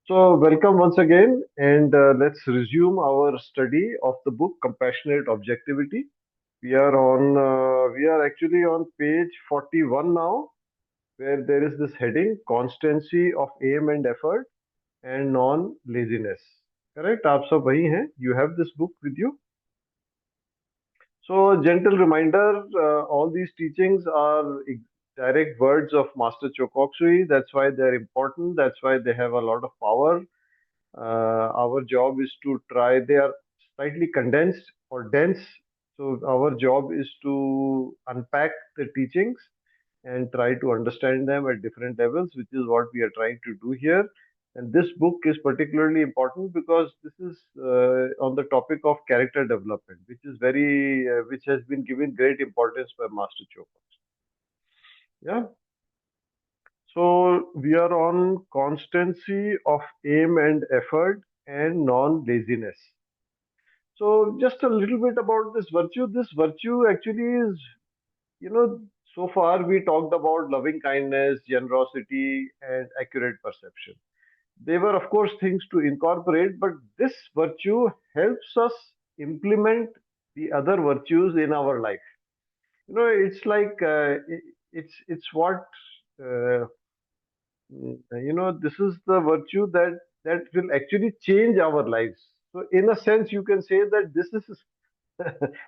So, welcome once again, and let's resume our study of the book Compassionate Objectivity. We are actually on page 41 now, where there is this heading Constancy of Aim and Effort and Non-Laziness. Correct? आप सब वही हैं? You have this book with you? So, gentle reminder, all these teachings are direct words of Master Chokoksui. That's why they're important. That's why they have a lot of power. Our job is to try, they are slightly condensed or dense. So, our job is to unpack the teachings and try to understand them at different levels, which is what we are trying to do here. And this book is particularly important because this is on the topic of character development, which has been given great importance by Master Chopa. Yeah. So we are on constancy of aim and effort and non-laziness. So just a little bit about this virtue. This virtue actually is, you know, so far we talked about loving kindness, generosity, and accurate perception. They were, of course, things to incorporate, but this virtue helps us implement the other virtues in our life. It's like it's what uh, this is the virtue that will actually change our lives. So, in a sense, you can say that this is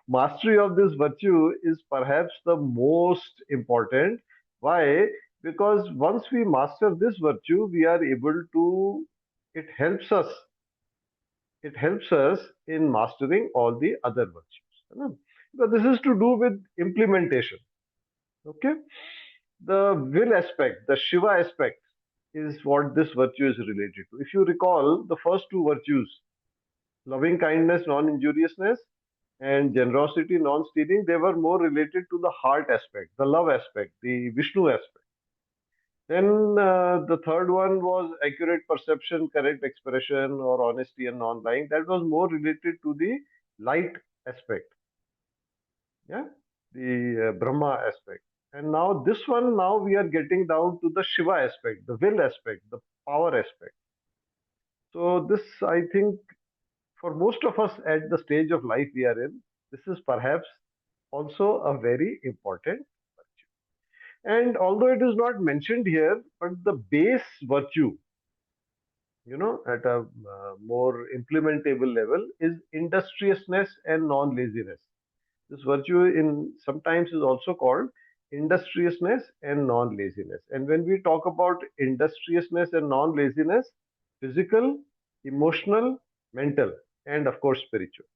mastery of this virtue is perhaps the most important. Why? Because once we master this virtue, we are able to, it helps us, it helps us in mastering all the other virtues. You know? Because this is to do with implementation. Okay? The will aspect, the Shiva aspect, is what this virtue is related to. If you recall, the first two virtues, loving kindness, non injuriousness, and generosity, non stealing, they were more related to the heart aspect, the love aspect, the Vishnu aspect. Then the third one was accurate perception, correct expression, or honesty and non lying. That was more related to the light aspect, yeah, the Brahma aspect. And now this one, now we are getting down to the Shiva aspect, the will aspect, the power aspect. So this, I think, for most of us at the stage of life we are in, this is perhaps also a very important virtue. And although it is not mentioned here, but the base virtue, at a more implementable level, is industriousness and non-laziness. This virtue in sometimes is also called industriousness and non-laziness. And when we talk about industriousness and non-laziness, physical, emotional, mental, and of course spiritual.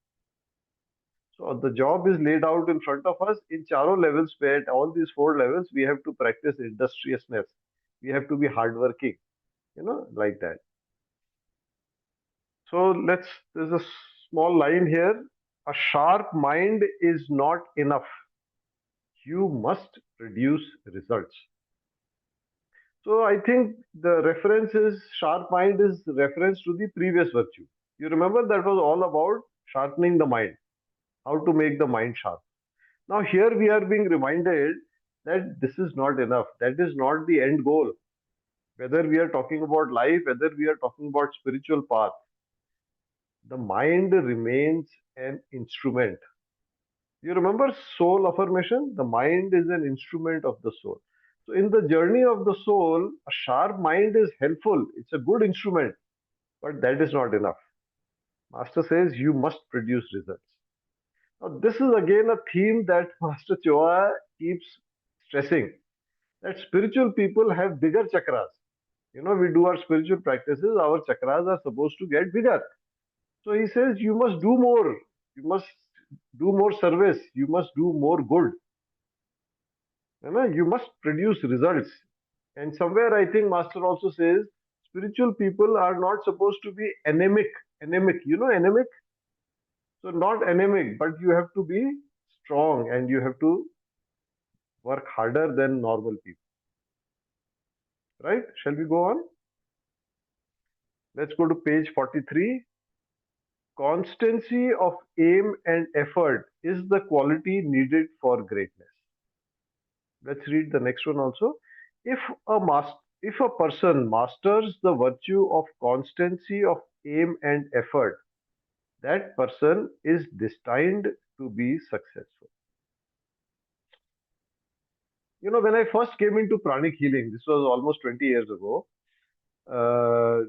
So the job is laid out in front of us in charo levels, where at all these four levels we have to practice industriousness. We have to be hardworking, like that. So there's a small line here. A sharp mind is not enough. You must produce results. So I think the reference is sharp mind is reference to the previous virtue. You remember that was all about sharpening the mind, how to make the mind sharp. Now here we are being reminded that this is not enough. That is not the end goal. Whether we are talking about life, whether we are talking about spiritual path, the mind remains an instrument. You remember soul affirmation? The mind is an instrument of the soul. So, in the journey of the soul, a sharp mind is helpful. It's a good instrument, but that is not enough. Master says you must produce results. Now, this is again a theme that Master Choa keeps stressing, that spiritual people have bigger chakras. We do our spiritual practices, our chakras are supposed to get bigger. So he says you must do more. You must do more service. You must do more good. You must produce results. And somewhere I think Master also says spiritual people are not supposed to be anemic. Anemic, anemic? So not anemic, but you have to be strong and you have to work harder than normal people. Right? Shall we go on? Let's go to page 43. Constancy of aim and effort is the quality needed for greatness. Let's read the next one also. If If a person masters the virtue of constancy of aim and effort, that person is destined to be successful. When I first came into pranic healing, this was almost 20 years ago. Uh,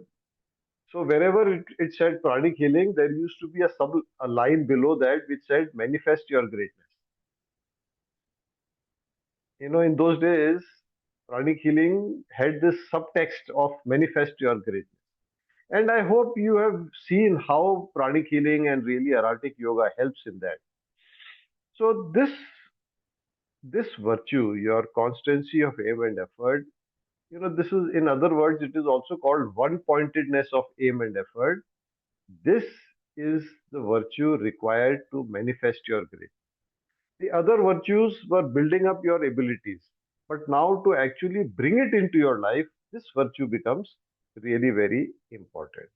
so wherever it said pranic healing, there used to be a line below that which said manifest your greatness. In those days, pranic healing had this subtext of manifest your greatness. And I hope you have seen how pranic healing and really erratic yoga helps in that. So this virtue, your constancy of aim and effort, this is, in other words, it is also called one pointedness of aim and effort. This is the virtue required to manifest your grace. The other virtues were building up your abilities. But now to actually bring it into your life, this virtue becomes really very important.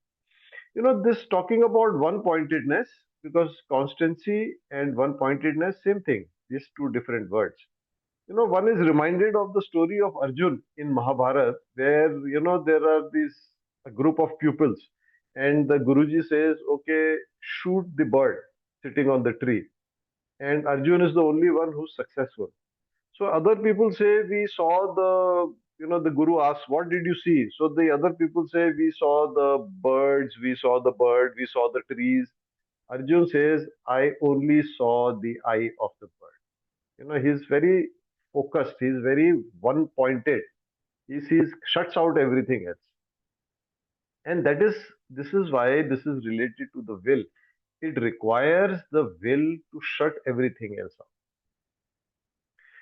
This talking about one pointedness, because constancy and one pointedness, same thing, these two different words. One is reminded of the story of Arjun in Mahabharata, where, there are these a group of pupils, and the Guruji says, okay, shoot the bird sitting on the tree. And Arjun is the only one who's successful. So other people say, we saw the Guru asks, what did you see? So the other people say, we saw the birds, we saw the bird, we saw the trees. Arjun says, I only saw the eye of the bird. He's very focused, he's very one pointed. He sees, shuts out everything else. And this is why this is related to the will. It requires the will to shut everything else out.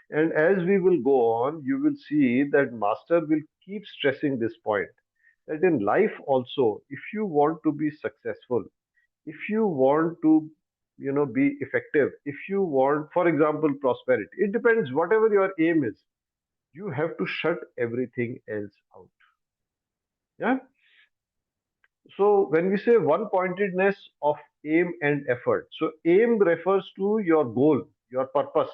And as we will go on, you will see that Master will keep stressing this point that in life also, if you want to be successful, if you want to, be effective, if you want, for example, prosperity, it depends, whatever your aim is, you have to shut everything else out. Yeah. So when we say one pointedness of aim and effort, so aim refers to your goal, your purpose.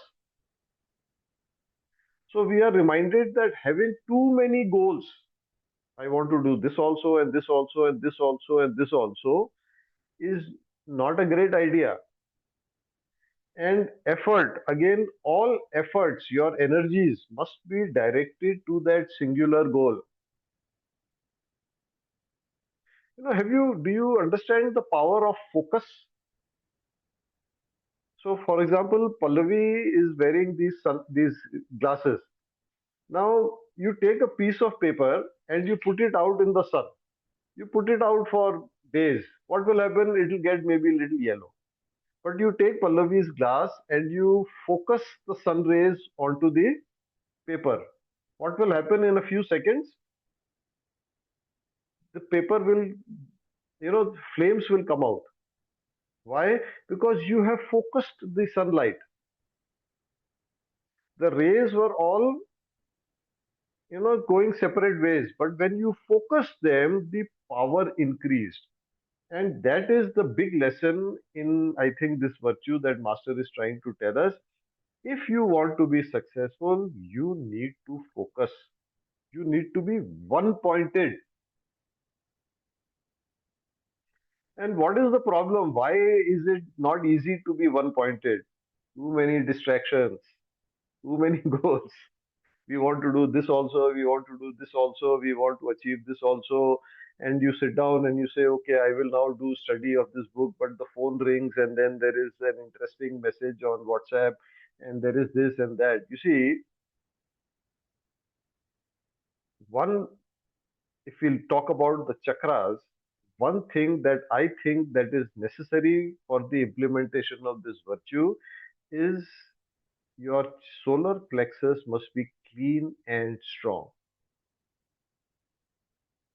So we are reminded that having too many goals, I want to do this also, and this also, and this also, and this also, is not a great idea. And effort, again, all efforts, your energies must be directed to that singular goal. Do you understand the power of focus? So, for example, Pallavi is wearing these glasses. Now, you take a piece of paper and you put it out in the sun. You put it out for days. What will happen? It will get maybe a little yellow. But you take Pallavi's glass and you focus the sun rays onto the paper. What will happen in a few seconds? The paper will, flames will come out. Why? Because you have focused the sunlight. The rays were all, going separate ways. But when you focus them, the power increased. And that is the big lesson in, I think, this virtue that Master is trying to tell us. If you want to be successful, you need to focus. You need to be one pointed. And what is the problem? Why is it not easy to be one pointed? Too many distractions, too many goals. We want to do this also, we want to do this also, we want to achieve this also. And you sit down and you say, okay, I will now do study of this book, but the phone rings and then there is an interesting message on WhatsApp and there is this and that. You see, one, if we'll talk about the chakras, one thing that I think that is necessary for the implementation of this virtue is your solar plexus must be clean and strong.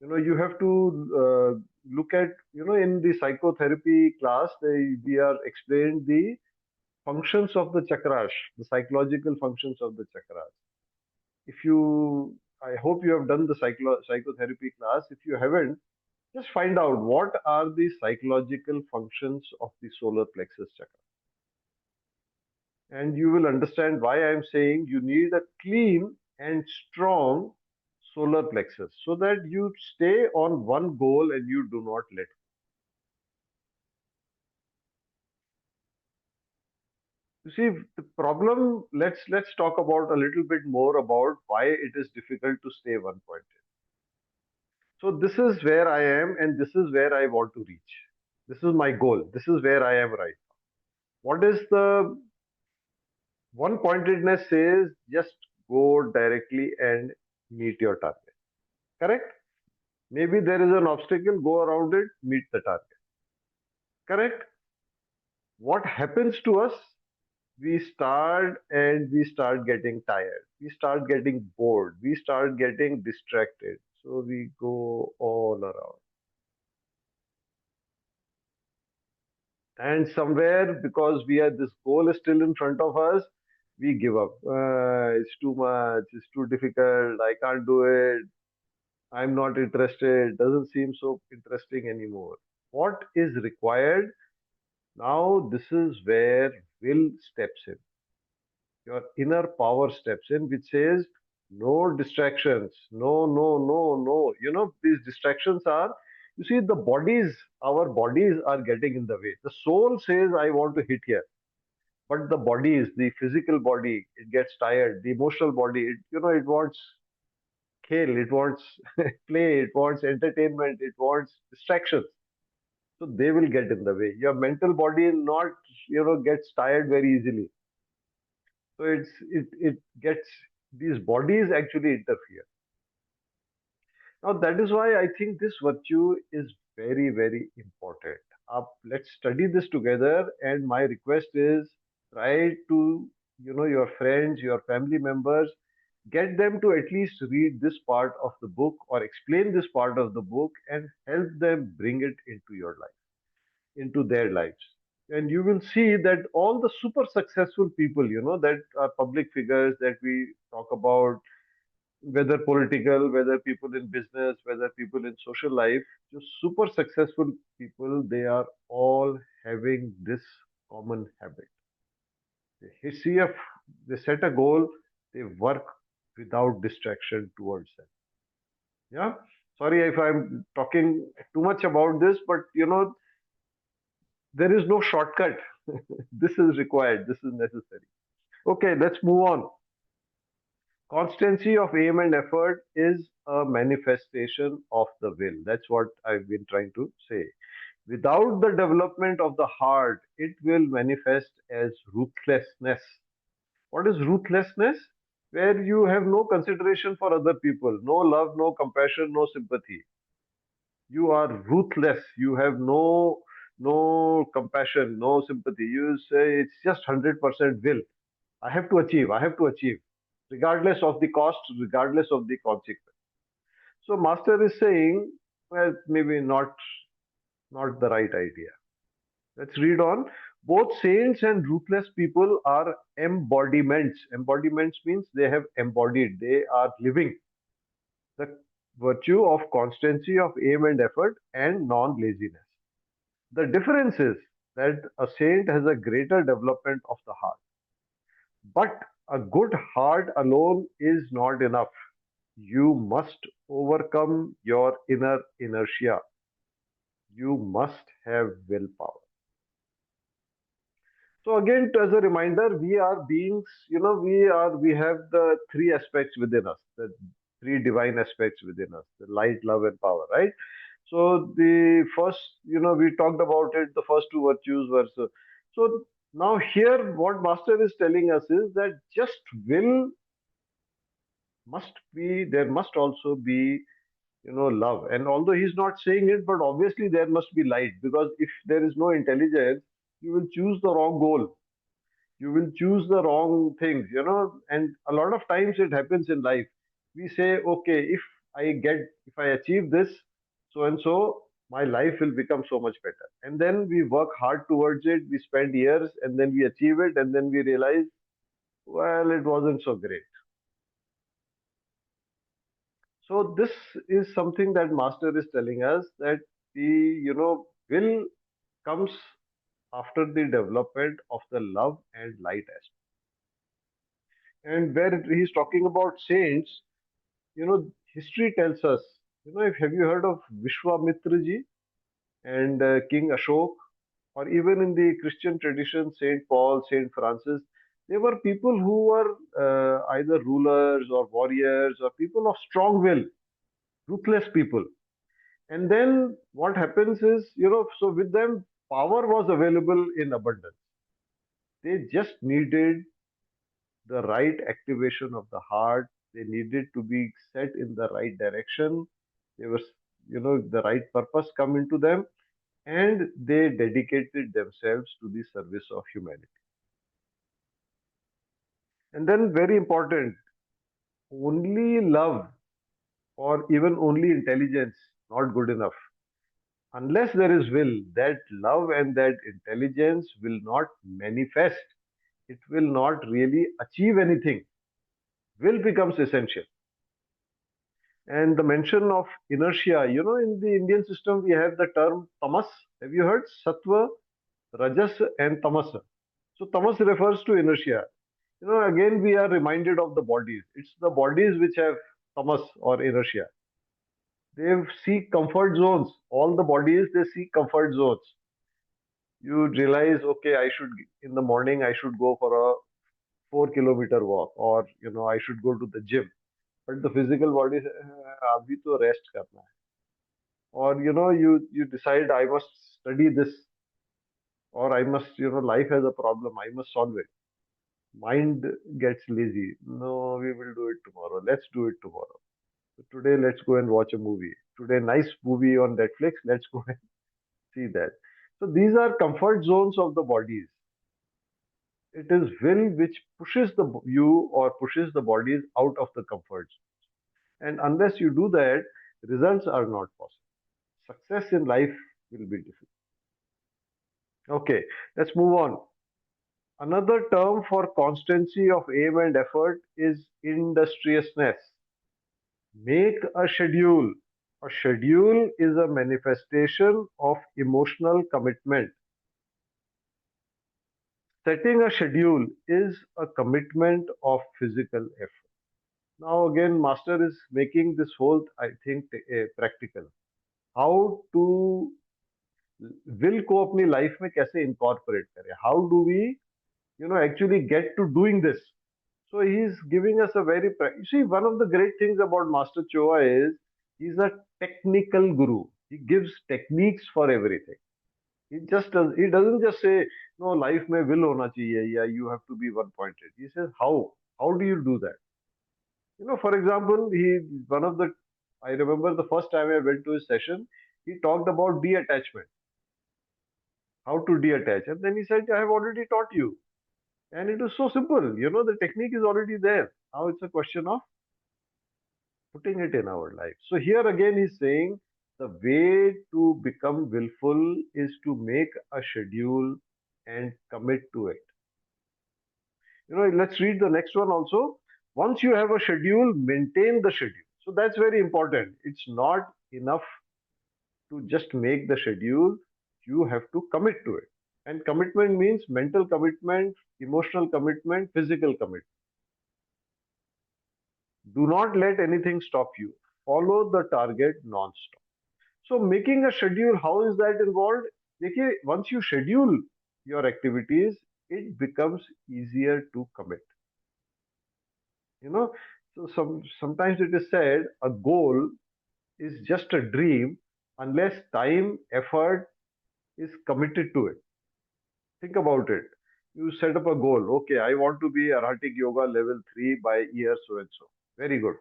You have to look at, in the psychotherapy class, we are explained the functions of the chakras, the psychological functions of the chakras. If you, I hope you have done the psychotherapy class. If you haven't, just find out what are the psychological functions of the solar plexus chakra. And you will understand why I am saying you need a clean and strong solar plexus, so that you stay on one goal and you do not let. You see, the problem, let's talk about a little bit more about why it is difficult to stay one point. So this is where I am and this is where I want to reach. This is my goal. This is where I am right now. What is the one pointedness says just go directly and meet your target. Correct? Maybe there is an obstacle, go around it, meet the target. Correct? What happens to us? We start getting tired. We start getting bored. We start getting distracted. So we go all around. And somewhere, because we are this goal is still in front of us, we give up. It's too much. It's too difficult. I can't do it. I'm not interested. Doesn't seem so interesting anymore. What is required now? This is where will steps in. Your inner power steps in, which says no distractions. No, no, no, no. These distractions are. You see, our bodies are getting in the way. The soul says, "I want to hit here." But the physical body, it gets tired. The emotional body, it wants kill, it wants play, it wants entertainment, it wants distractions. So they will get in the way. Your mental body not, gets tired very easily. So it gets these bodies actually interfere. Now that is why I think this virtue is very, very important. Let's study this together. And my request is try to, your friends, your family members, get them to at least read this part of the book or explain this part of the book and help them bring it into your life, into their lives. And you will see that all the super successful people, that are public figures that we talk about, whether political, whether people in business, whether people in social life, just super successful people, they are all having this common habit. They see a, they set a goal, they work without distraction towards them. Yeah. Sorry if I'm talking too much about this, but there is no shortcut. This is required. This is necessary. Okay, let's move on. Constancy of aim and effort is a manifestation of the will. That's what I've been trying to say. Without the development of the heart, it will manifest as ruthlessness. What is ruthlessness? Where you have no consideration for other people, no love, no compassion, no sympathy. You are ruthless. You have no compassion, no sympathy. You say it's just 100% will. I have to achieve. I have to achieve, regardless of the cost, regardless of the consequence. So master is saying, well, maybe not the right idea. Let's read on. Both saints and ruthless people are embodiments. Embodiments means they have embodied, they are living the virtue of constancy of aim and effort and non laziness. The difference is that a saint has a greater development of the heart. But a good heart alone is not enough. You must overcome your inner inertia. You must have willpower. So again, as a reminder, we are beings, we have the three aspects within us, the three divine aspects within us, the light, love, and power, right? So the first, we talked about it, the first two virtues were so now here what Master is telling us is that just will must be, there must also be, love. And although he's not saying it, but obviously there must be light, because if there is no intelligence, you will choose the wrong goal, you will choose the wrong things, and a lot of times it happens in life. We say, okay, if I achieve this, so and so, my life will become so much better. And then we work hard towards it, we spend years, and then we achieve it, and then we realize, well, it wasn't so great. So this is something that Master is telling us, that the, will comes after the development of the love and light aspect. And where he's talking about saints, history tells us, if have you heard of Vishwamitra ji and King Ashok, or even in the Christian tradition, Saint Paul, Saint Francis, they were people who were either rulers or warriors or people of strong will, ruthless people. And then what happens is, so with them, power was available in abundance. They just needed the right activation of the heart. They needed to be set in the right direction. They were, the right purpose come into them, and they dedicated themselves to the service of humanity. And then, very important, only love or even only intelligence not good enough. Unless there is will, that love and that intelligence will not manifest. It will not really achieve anything. Will becomes essential. And the mention of inertia, in the Indian system, we have the term tamas. Have you heard? Sattva, rajas, and tamas. So tamas refers to inertia. Again, we are reminded of the bodies. It's the bodies which have tamas or inertia. They seek comfort zones. All the bodies, they seek comfort zones. You realize, okay, in the morning, I should go for a 4 kilometer walk, or, I should go to the gym. But the physical body says, abhi to rest karna hai. Or, you decide, I must study this, or I must, life has a problem, I must solve it. Mind gets lazy. No, we will do it tomorrow. Let's do it tomorrow. So today, let's go and watch a movie. Today, nice movie on Netflix. Let's go and see that. So these are comfort zones of the bodies. It is will which pushes you or pushes the bodies out of the comfort zone. And unless you do that, results are not possible. Success in life will be difficult. Okay, let's move on. Another term for constancy of aim and effort is industriousness. Make a schedule. A schedule is a manifestation of emotional commitment. Setting a schedule is a commitment of physical effort. Now, again, Master is making this whole, I think, practical. How to will को अपनी life में कैसे incorporate करें? How do we, actually get to doing this? So he's giving us a very, you see, one of the great things about Master Choa is he's a technical guru. He gives techniques for everything. He doesn't just say, no, life mein will hona chahiye, yeah, you have to be one pointed. He says, how do you do that? For example, I remember the first time I went to his session, he talked about detachment, how to detach. And then he said, I have already taught you. And it was so simple. The technique is already there. Now it's a question of putting it in our life. So here again, he's saying the way to become willful is to make a schedule and commit to it. Let's read the next one also. Once you have a schedule, maintain the schedule. So that's very important. It's not enough to just make the schedule. You have to commit to it. And commitment means mental commitment, emotional commitment, physical commitment. Do not let anything stop you. Follow the target non-stop. So making a schedule, how is that involved? Once you schedule your activities, it becomes easier to commit. So sometimes it is said a goal is just a dream unless time, effort is committed to it. Think about it. You set up a goal. Okay, I want to be Arhatic Yoga level 3 by year so and so. Very good.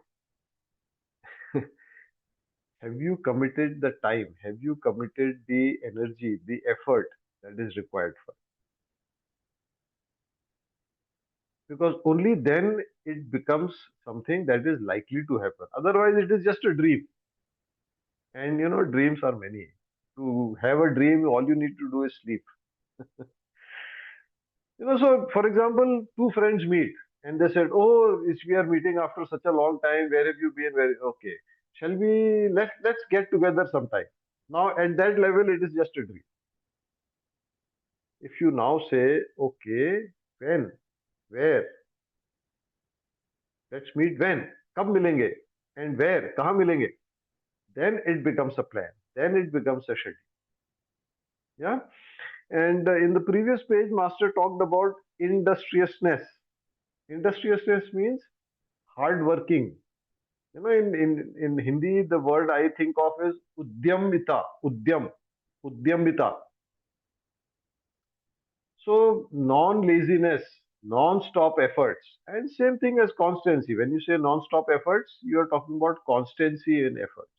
Have you committed the time? Have you committed the energy, the effort that is required for it? Because only then it becomes something that is likely to happen. Otherwise, it is just a dream. And dreams are many. To have a dream, all you need to do is sleep. So for example, two friends meet and they said, "Oh, we are meeting after such a long time. Where have you been? Okay? Shall we let's get together sometime?" Now at that level, it is just a dream. If you now say, "Okay, when, where, let's meet when, कब मिलेंगे?" and where, kahan milenge, then it becomes a plan, then it becomes a schedule. Yeah. And in the previous page, Master talked about industriousness. Industriousness means hardworking. In Hindi, the word I think of is udyamita, udyamita. So non-laziness, non-stop efforts, and same thing as constancy. When you say non-stop efforts, you are talking about constancy in efforts.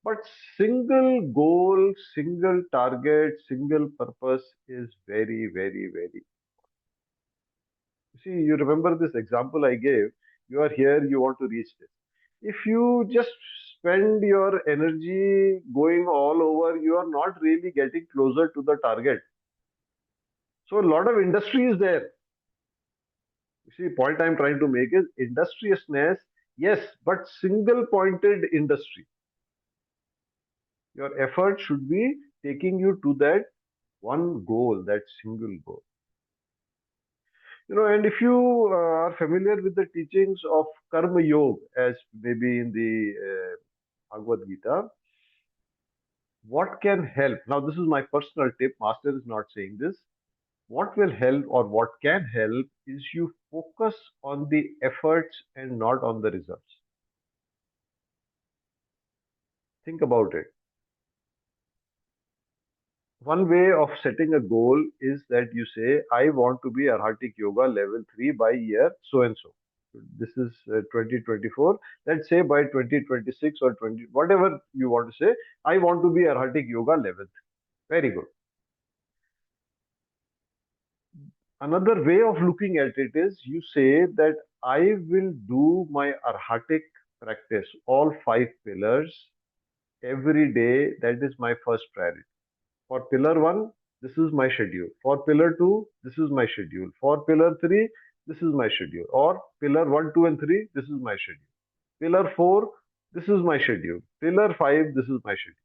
But single goal, single target, single purpose is very, very, very. See, you remember this example I gave. You are here, you want to reach this. If you just spend your energy going all over, you are not really getting closer to the target. So, a lot of industry is there. You see, point I'm trying to make is industriousness, yes, but single pointed industry. Your effort should be taking you to that one goal, that single goal. And if you are familiar with the teachings of Karma Yoga, as maybe in the Bhagavad Gita, what can help? Now, this is my personal tip. Master is not saying this. What will help or what can help is you focus on the efforts and not on the results. Think about it. One way of setting a goal is that you say, I want to be Arhatic Yoga level 3 by year so and so. This is 2024. Let's say by 2026 or 20, whatever you want to say, I want to be Arhatic Yoga level 3. Very good. Another way of looking at it is you say that I will do my Arhatic practice, all 5 pillars, every day. That is my first priority. For pillar 1, this is my schedule. For pillar 2, this is my schedule. For pillar 3, this is my schedule. Or pillar 1, 2, and 3, this is my schedule. Pillar 4, this is my schedule. Pillar 5, this is my schedule.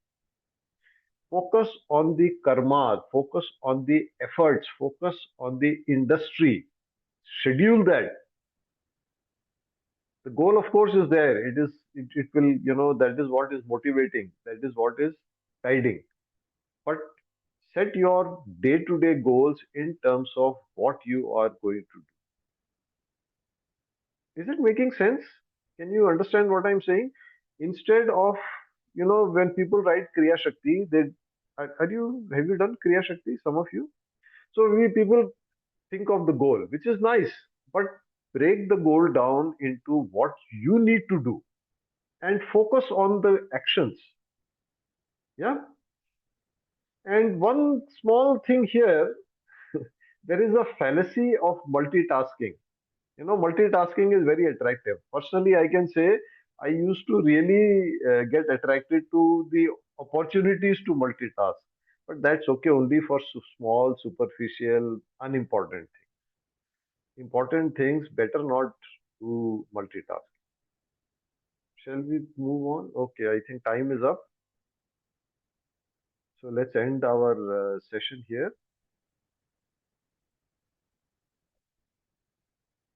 Focus on the karma, focus on the efforts, focus on the industry. Schedule that. The goal, of course, is there. It will, that is what is motivating. That is what is guiding. But set your day-to-day goals in terms of what you are going to do. Is it making sense? Can you understand what I'm saying? Instead of, when people write Kriya Shakti, have you done Kriya Shakti? Some of you. So we people think of the goal, which is nice, but break the goal down into what you need to do and focus on the actions. Yeah. And one small thing here, there is a fallacy of multitasking. Multitasking is very attractive. Personally, I can say I used to really get attracted to the opportunities to multitask. But that's okay only for small, superficial, unimportant things. Important things, better not to multitask. Shall we move on? Okay, I think time is up. So let's end our session here.